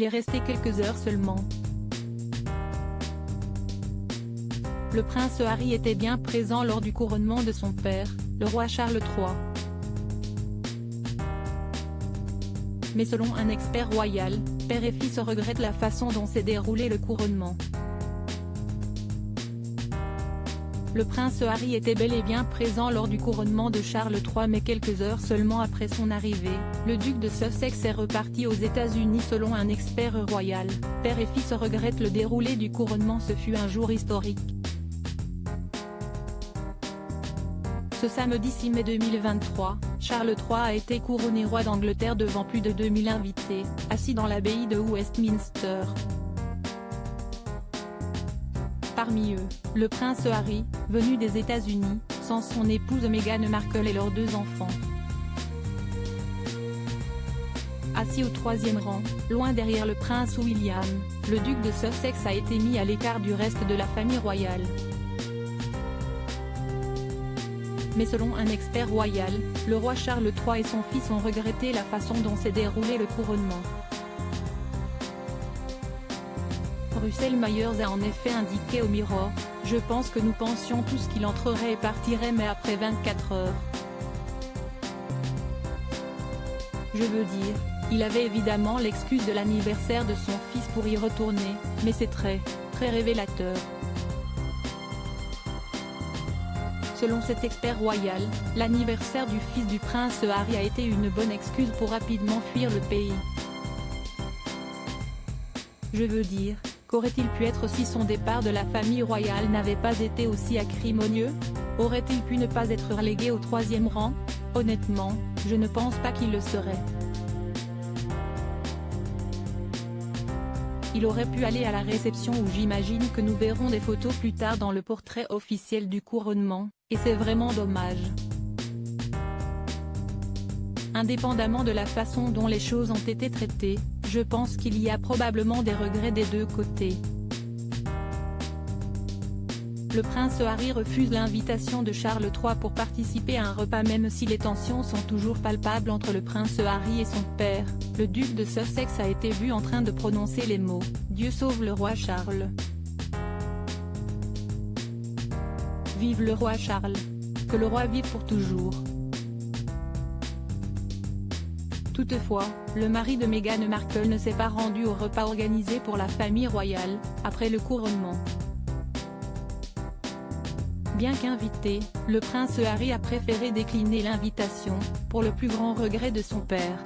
il est resté quelques heures seulement. Le prince Harry était bien présent lors du couronnement de son père, le roi Charles III. Mais selon un expert royal, père et fils regrettent la façon dont s'est déroulé le couronnement. Le prince Harry était bel et bien présent lors du couronnement de Charles III, mais quelques heures seulement après son arrivée, le duc de Sussex est reparti aux États-Unis. Selon un expert royal, père et fils regrettent le déroulé du couronnement. Ce fut un jour historique. Ce samedi 6 mai 2023, Charles III a été couronné roi d'Angleterre devant plus de 2000 invités, assis dans l'abbaye de Westminster. Parmi eux, le prince Harry, venu des États-Unis, sans son épouse Meghan Markle et leurs 2 enfants. Assis au 3e rang, loin derrière le prince William, le duc de Sussex a été mis à l'écart du reste de la famille royale. Mais selon un expert royal, le roi Charles III et son fils ont regretté la façon dont s'est déroulé le couronnement. Russell Myers a en effet indiqué au Mirror: « Je pense que nous pensions tous qu'il entrerait et partirait, mais après 24 heures. Je veux dire, il avait évidemment l'excuse de l'anniversaire de son fils pour y retourner, mais c'est très révélateur. » Selon cet expert royal, l'anniversaire du fils du prince Harry a été une bonne excuse pour rapidement fuir le pays. Je veux dire, qu'aurait-il pu être si son départ de la famille royale n'avait pas été aussi acrimonieux? Aurait-il pu ne pas être relégué au 3e rang? Honnêtement, je ne pense pas qu'il le serait. Il aurait pu aller à la réception où j'imagine que nous verrons des photos plus tard dans le portrait officiel du couronnement, et c'est vraiment dommage. Indépendamment de la façon dont les choses ont été traitées, je pense qu'il y a probablement des regrets des 2 côtés. Le prince Harry refuse l'invitation de Charles III pour participer à un repas, même si les tensions sont toujours palpables entre le prince Harry et son père. Le duc de Sussex a été vu en train de prononcer les mots « Dieu sauve le roi Charles ». Vive le roi Charles! Que le roi vive pour toujours! Toutefois, le mari de Meghan Markle ne s'est pas rendu au repas organisé pour la famille royale, après le couronnement. Bien qu'invité, le prince Harry a préféré décliner l'invitation, pour le plus grand regret de son père.